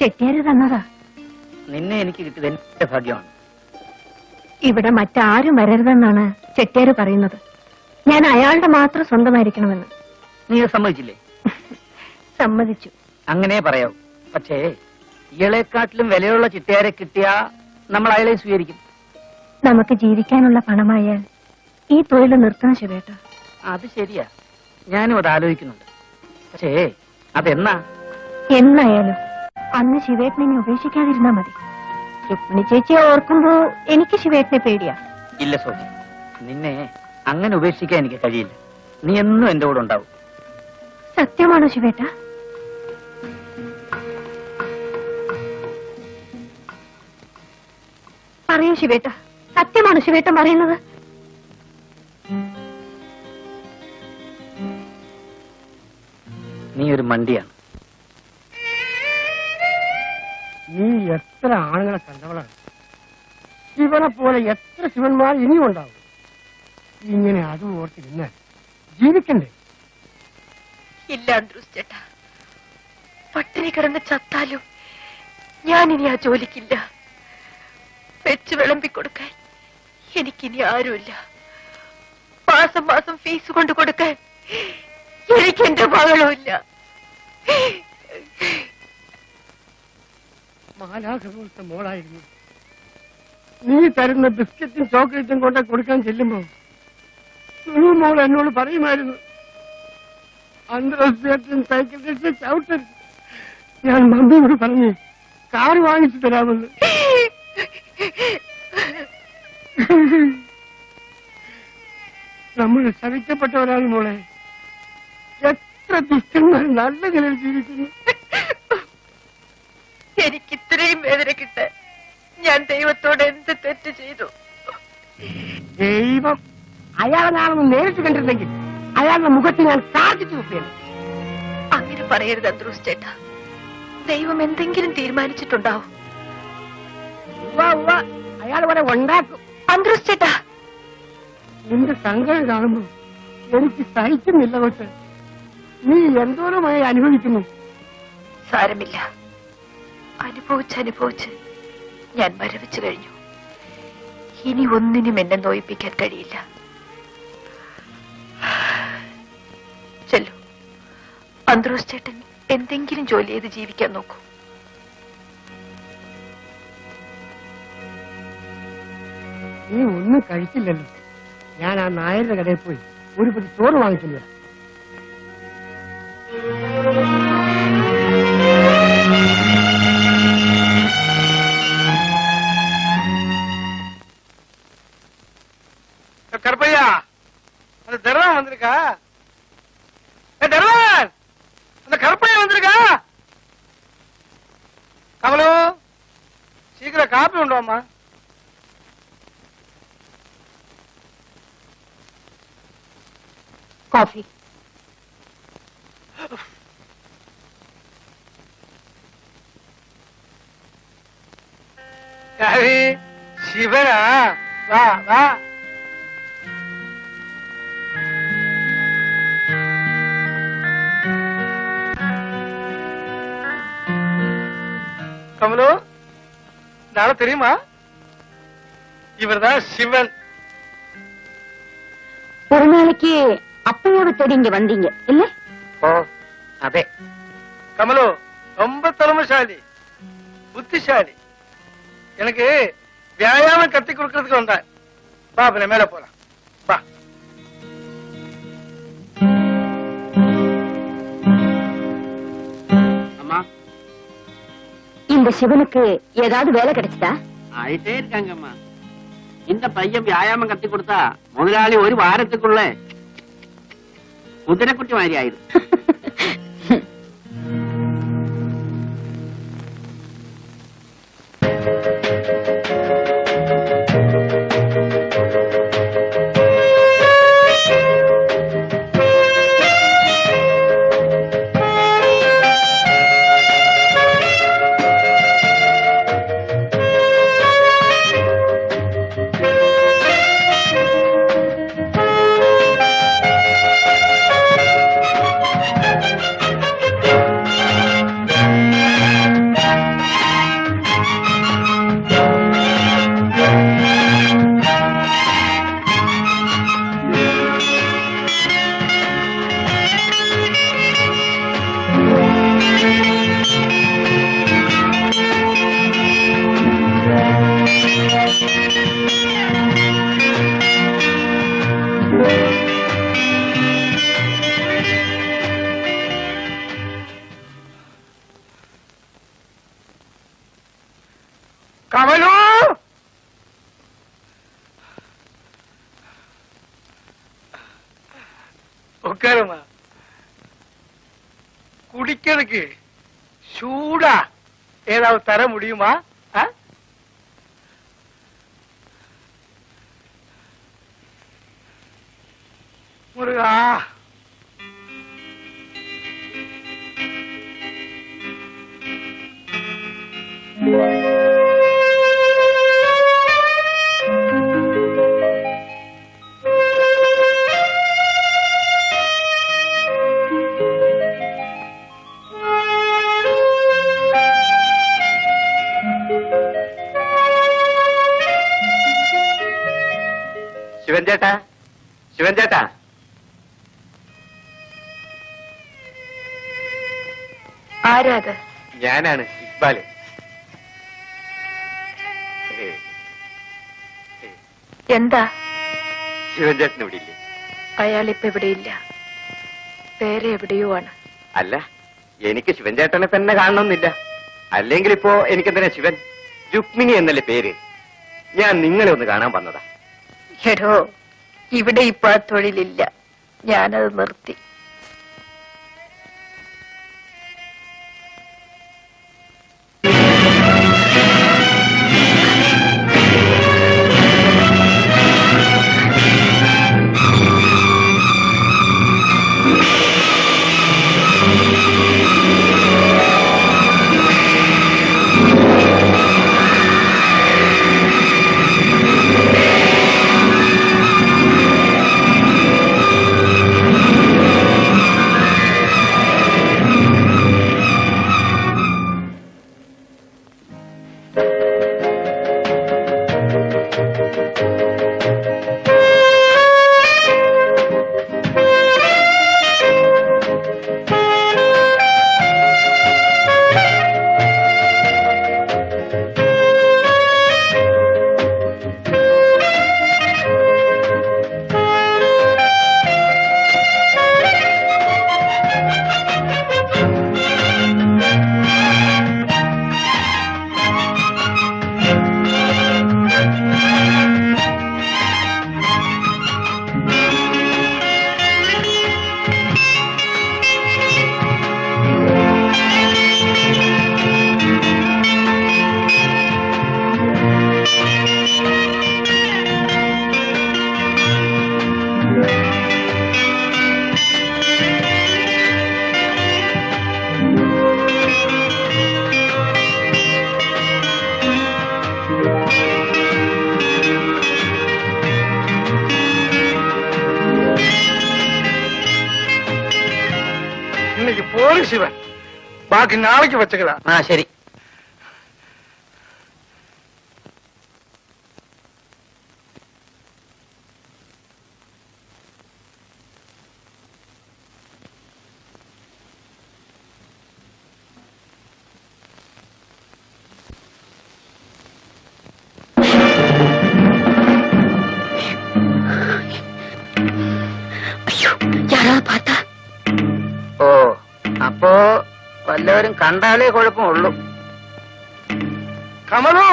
ചെട്ടിയാര് തന്നതാ. നിന്നെ എനിക്ക് കിട്ടിയത് എന്റെ ഭാഗ്യമാണ്. ഇവിടെ മറ്റാരും വരരുതെന്നാണ് ചെട്ടിയാര് പറയുന്നത്. ഞാൻ അയാളുടെ മാത്രം സ്വന്തമായിരിക്കണമെന്ന്. നീ സമ്മതിച്ചില്ലേ? സമ്മതിച്ചു. അങ്ങനെ പറയാവൂ. പക്ഷേ ഇയാളെക്കാട്ടിലും വിലയുള്ള ചിട്ടയാരെ കിട്ടിയാ നമ്മൾ അയാളെ സ്വീകരിക്കും. നമുക്ക് ജീവിക്കാനുള്ള പണമായാൽ ഈ തൊഴിൽ നിർത്തണം ശിവേട്ട. അത് ശരിയാ, ഞാനും അത് ആലോചിക്കുന്നുണ്ട്. പക്ഷേ അതെന്നാ? എന്നായാലും അന്ന് ശിവേട്ടനെ ഉപേക്ഷിക്കാതിരുന്നാ മതി. രുക്മിണി ചേച്ചിയെ ഓർക്കുമ്പോ എനിക്ക് ശിവേട്ടനെ പേടിയാ. ഇല്ല സോജി, നിന്നെ അങ്ങനെ ഉപേക്ഷിക്കാൻ എനിക്ക് കഴിയില്ല. നീ എന്നും എന്റെ കൂടെ ഉണ്ടാവും. സത്യമാണോ ശിവേട്ട? പറയൂ ശിവേട്ട, സത്യമാണോ ശിവേട്ടൻ പറയുന്നത്? നീ ഒരു മണ്ടിയാണ്. നീ എത്ര ആണുങ്ങളെ കണ്ടവളാണ്. ശിവനെ പോലെ എത്ര ശിവന്മാർ ഇനിയും ഉണ്ടാവും. ഇങ്ങനെ അതും ഓർത്തിരുന്ന് ജീവിക്കണ്ടേ? ഇല്ല അന്ത്രൂസ് ചേട്ടാ, പട്ടിണി കിടന്ന് ചത്താലും ഞാനിനി ആ ജോലിക്കില്ല. വെച്ച് വിളമ്പിക്കൊടുക്കാൻ എനിക്കിനി ആരുമില്ല. മാസം മാസം ഫീസ് കൊണ്ട് കൊടുക്കാൻ എനിക്കെന്റെ മകളുമില്ല. മാലാഖപോലത്തെ മോളായിരുന്നു. നീ തരുന്ന ബിസ്ക്കറ്റും ചോക്ലേറ്റും കൊണ്ട് കൊടുക്കാൻ ചെല്ലുമ്പോ മോൾ എന്നോട് പറയുമായിരുന്നു, അന്തരസ്യറ്റും സൈക്കിൾ ടെസ്റ്റ് ചവിട്ടരുത്. ഞാൻ മമ്മിയോട് പറഞ്ഞു കാർ വാങ്ങിച്ചു തരാമെന്ന്. നമ്മൾ ശവിക്കപ്പെട്ടവരാണ് മോളെ. എത്ര ദുഷ്ടന്മാർ നല്ല നിലയിൽ ജീവിക്കുന്നു. എനിക്ക് ഇത്രയും വേദന കിട്ടാൻ ഞാൻ ദൈവത്തോട് എന്ത് തെറ്റ് ചെയ്തു? ദൈവം അയാളെ ഞാനൊന്ന് നേരിട്ട് കണ്ടിരുന്നെങ്കിൽ അയാളുടെ മുഖത്ത് ഞാൻ കാർജിച്ചു നോക്കിയാണ്. അങ്ങനെ പറയരുത് അന്ത്രൂസ് ചേട്ടാ. ദൈവം എന്തെങ്കിലും തീരുമാനിച്ചിട്ടുണ്ടാവും. അയാൾ വരെ ഉണ്ടാക്കും. അന്ത്രൂസ് ചേട്ടാ, നിന്റെ സങ്കടം കാണുമ്പോ എനിക്ക് സഹിക്കുന്നില്ല. കൊച്ച്, നീ എന്തോരമായി അനുഭവിക്കുന്നു. സാരമില്ല, അനുഭവിച്ച് ഞാൻ മരവിച്ചു കഴിഞ്ഞു. ഇനി ഒന്നിനും എന്നെ നോയിപ്പിക്കാൻ കഴിയില്ല. ചെല്ലു, അന്ത്രൂസ് ചേട്ടൻ എന്തെങ്കിലും ജോലി ചെയ്ത് ജീവിക്കാൻ നോക്കൂ. നീ ഒന്നും കഴിച്ചില്ലല്ലോ. ഞാൻ ആ നായരുടെ കടയിൽ പോയി ഒരു പൊതി ചോറ് വാങ്ങിച്ചില്ല. கருப்பையா, அந்த தர்வான் வந்திருக்கா? தர்வான், அந்த கருப்பையா வந்திருக்கா? கமலு, சீக்கிரம் காப்பி உண்டோம்மா. காஃபி. யாரு? சிவனா? வா வா. கமலு, நாளை தெரியுமா? இவர்தான் சிவன். ஒரு நாளைக்கு அப்பையாவை தேடி இங்க வந்தீங்க இல்ல? ஓ அதே. கமலு ரொம்ப திறமைசாலி, புத்திசாலி. எனக்கு வியாயாமம் கத்தி கொடுக்கறதுக்கு வந்தேன். வா, பின்ன மேல போலாம். வா. அம்மா, இந்த சிவனுக்கு ஏதாவது வேலை கிடைச்சதா? ஆயிட்டே இருக்காங்கம்மா. இந்த பையன் வியாயாமம் கத்தி கொடுத்தா முதலாளி ஒரு வாரத்துக்குள்ள குதிரைக்குட்டி மாதிரி ஆயிடும். உட்காருமா. குடிக்கிறதுக்கு சூடா ஏதாவது தர முடியுமா? முருகா, ശിവൻ ചേട്ടാ, ശിവൻ ചേട്ടാ. ആരാത്? ഞാനാണ് ഇക്ബാല്. എന്താ? ശിവൻ ചേട്ടൻ ഇവിടെ ഇല്ലേ? അയാൾ ഇപ്പൊ ഇവിടെയില്ല, വേറെ എവിടെയോ ആണ്. അല്ല, എനിക്ക് ശിവൻ ചേട്ടനെ തന്നെ കാണണമെന്നില്ല. അല്ലെങ്കിൽ ഇപ്പോ എനിക്കെന്തിനാ ശിവൻ? രുക്മിണി എന്നല്ലേ പേര്. ഞാൻ നിങ്ങളെ ഒന്ന് കാണാൻ വന്നതാ. എടോ, ഇവിടെ ഇപ്പൊ ആ തൊഴിലില്ല, ഞാനത് നിർത്തി. இன்னைக்கு போடு சிவன், பாக்கி நாளைக்கு வச்சுக்கலாம். ശരി. யாராவது பார்த்தா? ഓ, അപ്പോ വല്ലവരും കണ്ടാലേ കുഴപ്പമുള്ളൂ. கமலு,